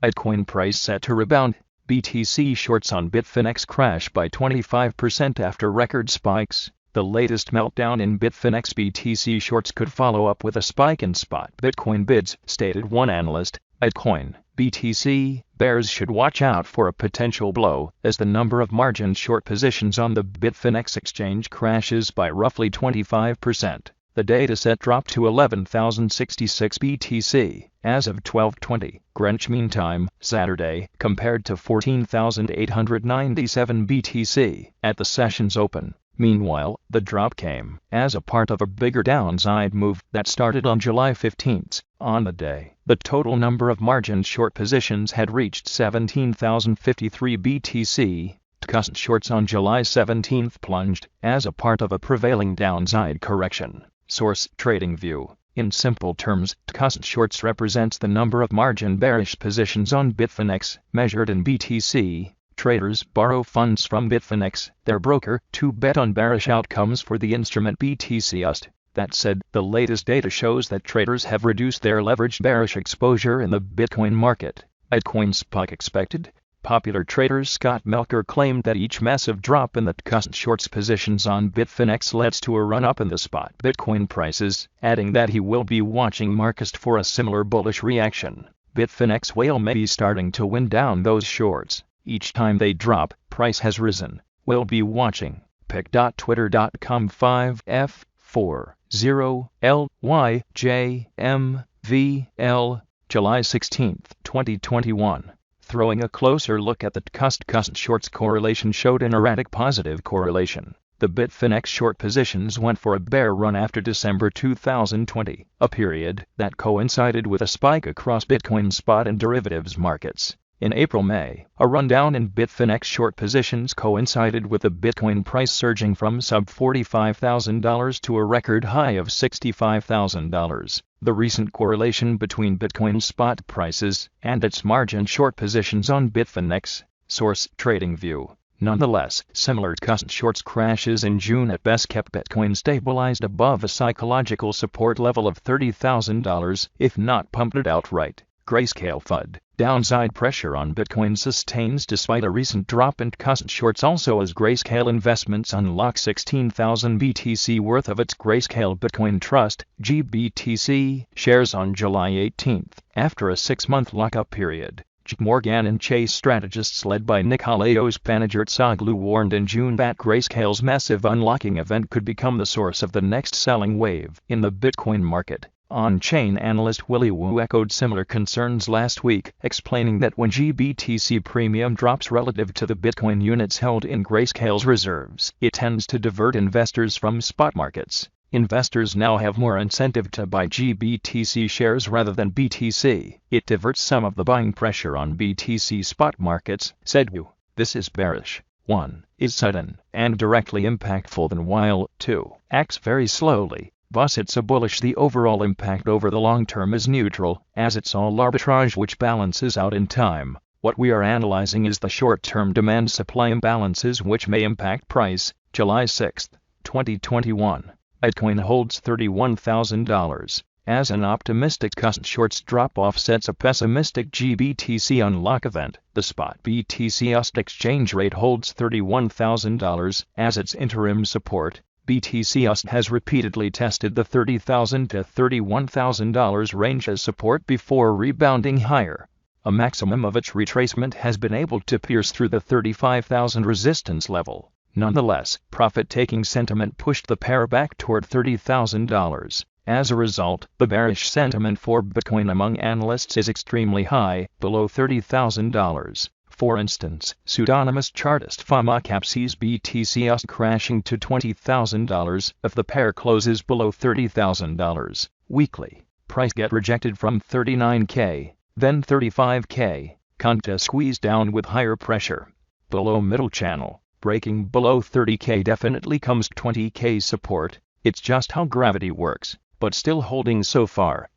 Altcoin price set to rebound. BTC shorts on Bitfinex crash by 25% after record spikes. The latest meltdown in Bitfinex BTC shorts could follow up with a spike in spot Bitcoin bids, stated one analyst. Altcoin, BTC, bears should watch out for a potential blow as the number of margin short positions on the Bitfinex exchange crashes by roughly 25%. The dataset dropped to 11,066 BTC as of 12:20 Greenwich Mean Time, Saturday, compared to 14,897 BTC at the session's open. Meanwhile, the drop came as a part of a bigger downside move that started on July 15. On the day, the total number of margin short positions had reached 17,053 BTC. Tcus shorts on July 17 plunged as a part of a prevailing downside correction. Source: TradingView. In simple terms, Tcus shorts represents the number of margin bearish positions on Bitfinex, measured in BTC. Traders borrow funds from Bitfinex, their broker, to bet on bearish outcomes for the instrument BTC. That said, the latest data shows that traders have reduced their leveraged bearish exposure in the Bitcoin market. Altcoin spike expected. Popular trader Scott Melker claimed that each massive drop in the Tcus shorts positions on Bitfinex leads to a run-up in the spot Bitcoin prices, adding that he will be watching markets for a similar bullish reaction. Bitfinex whale may be starting to wind down those shorts. Each time they drop, price has risen. We'll be watching. pic.twitter.com 5F40LYJMVL, July 16, 2021. Throwing a closer look at the Tcus shorts correlation showed an erratic positive correlation. The Bitfinex short positions went for a bear run after December 2020, a period that coincided with a spike across Bitcoin spot and derivatives markets. In April-May, a rundown in Bitfinex short positions coincided with the Bitcoin price surging from sub-$45,000 to a record high of $65,000. The recent correlation between Bitcoin spot prices and its margin short positions on Bitfinex. Source: TradingView. Nonetheless, similar Tcus shorts crashes in June at best kept Bitcoin stabilized above a psychological support level of $30,000, if not pumped it outright. Grayscale FUD. Downside pressure on Bitcoin sustains despite a recent drop in Tcus shorts also as Grayscale Investments unlock 16,000 BTC worth of its Grayscale Bitcoin Trust, GBTC, shares on July 18, after a 6-month lockup period. JP Morgan and Chase strategists led by Nikolaos Panagiotsoglu warned in June that Grayscale's massive unlocking event could become the source of the next selling wave in the Bitcoin market. On-chain analyst Willy Woo echoed similar concerns last week, explaining that when GBTC premium drops relative to the Bitcoin units held in Grayscale's reserves, it tends to divert investors from spot markets. Investors now have more incentive to buy GBTC shares rather than BTC. It diverts some of the buying pressure on BTC spot markets, said Woo. This is bearish. 1. Is sudden and directly impactful than while 2. Acts very slowly. Thus it's a bullish. The overall impact over the long term is neutral, as it's all arbitrage which balances out in time. What we are analyzing is the short-term demand-supply imbalances which may impact price. July 6, 2021. Altcoin holds $31,000. As an optimistic Tcus shorts drop offsets a pessimistic GBTC unlock event, the spot BTC exchange rate holds $31,000 as its interim support. BTC has repeatedly tested the $30,000 to $31,000 range as support before rebounding higher. A maximum of its retracement has been able to pierce through the $35,000 resistance level. Nonetheless, profit-taking sentiment pushed the pair back toward $30,000. As a result, the bearish sentiment for Bitcoin among analysts is extremely high, below $30,000. For instance, pseudonymous chartist FamaCap sees BTC crashing to $20,000 if the pair closes below $30,000. Weekly, price get rejected from $39K, then $35K, conta squeeze down with higher pressure. Below middle channel, breaking below $30K definitely comes $20K support. It's just how gravity works, but still holding so far.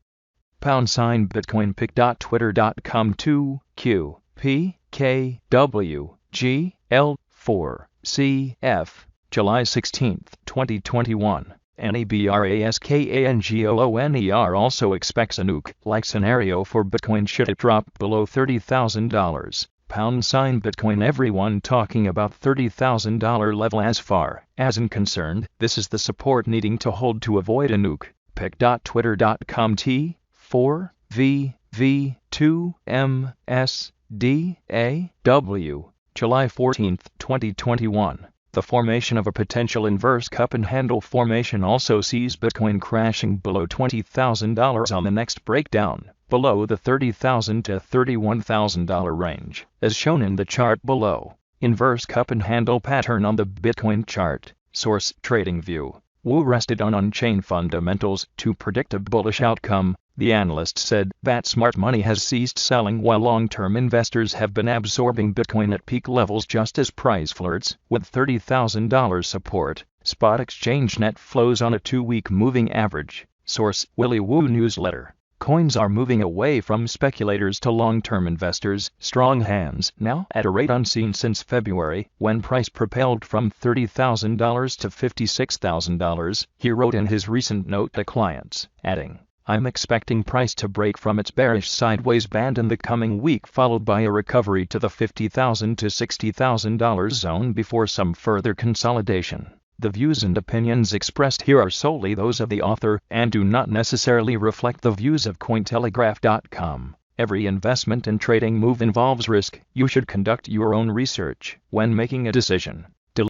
#Bitcoin pic.twitter.com 2Q PKWGL4CF, July 16, 2021. NEBRASKANGOLONER also expects a nuke-like scenario for Bitcoin should it drop below $30,000. Bitcoin. Everyone talking about $30,000 level as far as I'm concerned. This is the support needing to hold to avoid a nuke. Pic.twitter.com T4VV2MSDAW July 14, 2021. The formation of a potential inverse cup and handle formation also sees Bitcoin crashing below $20,000 on the next breakdown, below the $30,000 to $31,000 range, as shown in the chart below. Inverse cup and handle pattern on the Bitcoin chart. Source: TradingView. Wu rested on on-chain fundamentals to predict a bullish outcome. The analyst said that smart money has ceased selling while long-term investors have been absorbing Bitcoin at peak levels just as price flirts with $30,000 support. Spot exchange net flows on a 2-week moving average. Source: Willy Woo newsletter. Coins are moving away from speculators to long-term investors. Strong hands now at a rate unseen since February, when price propelled from $30,000 to $56,000, he wrote in his recent note to clients, adding, "I'm expecting price to break from its bearish sideways band in the coming week, followed by a recovery to the $50,000 to $60,000 zone before some further consolidation." The views and opinions expressed here are solely those of the author and do not necessarily reflect the views of Cointelegraph.com. Every investment and trading move involves risk. You should conduct your own research when making a decision.